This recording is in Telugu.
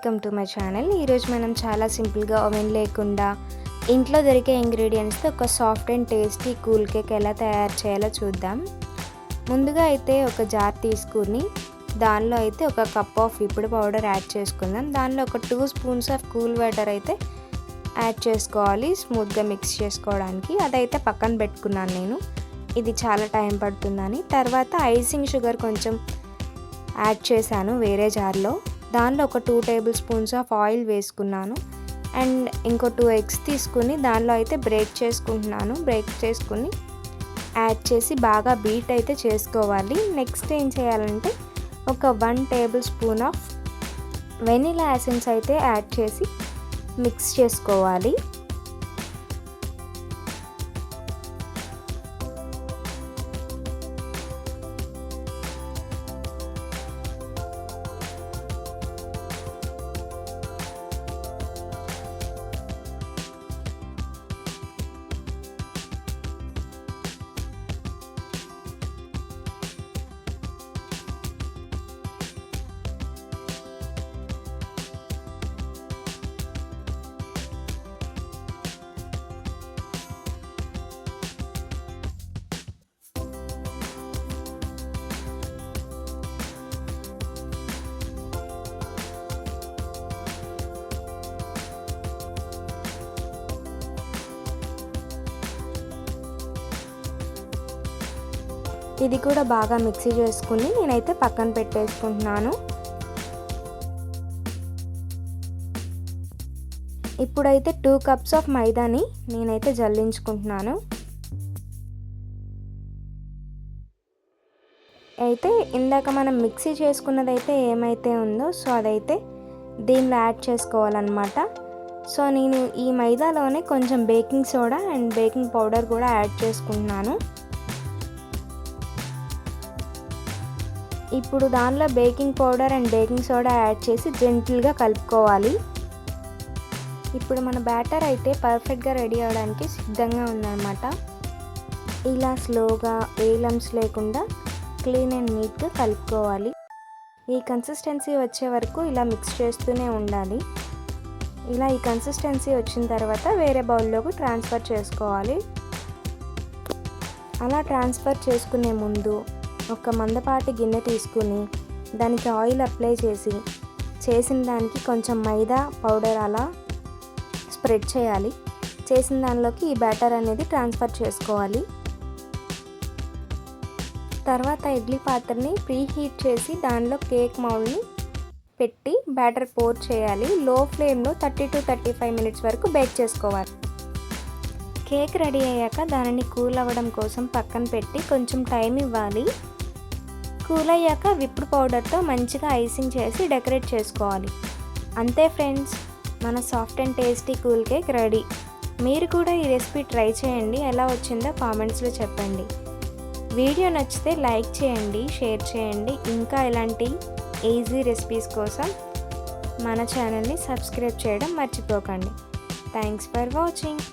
Welcome to my channel. ఈరోజు మనం చాలా సింపుల్గా ఓవెన్ లేకుండా ఇంట్లో దొరికే ఇంగ్రీడియంట్స్తో ఒక soft and tasty cool cake ఎలా తయారు చేయాలో చూద్దాం. ముందుగా అయితే ఒక జార్ తీసుకుని దానిలో అయితే ఒక కప్ ఆఫ్ ఇప్పుడు పౌడర్ యాడ్ చేసుకుందాం. దానిలో ఒక 2 స్పూన్స్ ఆఫ్ కూల్ వాటర్ అయితే యాడ్ చేసుకోవాలి స్మూత్గా మిక్స్ చేసుకోవడానికి. అదైతే పక్కన పెట్టుకున్నాను నేను, ఇది చాలా టైం పడుతుందని. తర్వాత ఐసింగ్ షుగర్ కొంచెం యాడ్ చేశాను వేరే జార్లో. దానిలో ఒక 2 టేబుల్ స్పూన్స్ ఆఫ్ ఆయిల్ వేసుకున్నాను అండ్ ఇంకో 2 ఎగ్స్ తీసుకుని దానిలో అయితే బ్రేక్ చేసుకుని యాడ్ చేసి బాగా బీట్ అయితే చేసుకోవాలి. నెక్స్ట్ ఏం చేయాలంటే ఒక 1 table spoon of vanilla essence అయితే యాడ్ చేసి మిక్స్ చేసుకోవాలి. ఇది కూడా బాగా మిక్సీ చేసుకుని నేనైతే పక్కన పెట్టేసుకుంటున్నాను. ఇప్పుడైతే 2 కప్స్ ఆఫ్ మైదాని నేనైతే జల్లించుకుంటున్నాను. అయితే ఇందాక మనం మిక్సీ చేసుకున్నదైతే ఏమైతే ఉందో సో అదైతే దీనిలో యాడ్ చేసుకోవాలన్నమాట. సో నేను ఈ మైదాలోనే కొంచెం baking soda and baking powder కూడా యాడ్ చేసుకుంటున్నాను. ఇప్పుడు దానిలో baking powder and baking soda add చేసి జెంటిల్గా కలుపుకోవాలి. ఇప్పుడు మన బ్యాటర్ అయితే పర్ఫెక్ట్గా రెడీ అవ్వడానికి సిద్ధంగా ఉందన్నమాట. ఇలా స్లోగా ఏ లంప్స్ లేకుండా క్లీన్ అండ్ నీట్గా కలుపుకోవాలి. ఈ కన్సిస్టెన్సీ వచ్చే వరకు ఇలా మిక్స్ చేస్తూనే ఉండాలి. ఇలా ఈ కన్సిస్టెన్సీ వచ్చిన తర్వాత వేరే బౌల్లోకి ట్రాన్స్ఫర్ చేసుకోవాలి. అలా ట్రాన్స్ఫర్ చేసుకునే ముందు ఒక మందపాటి గిన్నె తీసుకుని దానికి ఆయిల్ అప్లై చేసిన దానికి కొంచెం మైదా పౌడర్ అలా స్ప్రెడ్ చేయాలి. చేసిన దానిలోకి ఈ బ్యాటర్ అనేది ట్రాన్స్ఫర్ చేసుకోవాలి. తర్వాత ఇడ్లీ పాత్రని ప్రీహీట్ చేసి దానిలో కేక్ మౌల్డ్ని పెట్టి బ్యాటర్ పోర్ చేయాలి. లో ఫ్లేమ్లో 30 to 35 మినిట్స్ వరకు బేక్ చేసుకోవాలి. కేక్ రెడీ అయ్యాక దానిని కూల్ అవ్వడం కోసం పక్కన పెట్టి కొంచెం టైం ఇవ్వాలి. కూల్ అయ్యాక విప్డ్ పౌడర్తో మంచిగా ఐసింగ్ చేసి డెకరేట్ చేసుకోవాలి. అంతే ఫ్రెండ్స్, మన soft and tasty cool cake ready. మీరు కూడా ఈ రెసిపీ ట్రై చేయండి, ఎలా వచ్చిందో కామెంట్స్లో చెప్పండి. వీడియో నచ్చితే లైక్ చేయండి, షేర్ చేయండి. ఇంకా ఇలాంటి ఈజీ రెసిపీస్ కోసం మన ఛానల్ని సబ్స్క్రైబ్ చేయడం మర్చిపోకండి. Thanks for watching.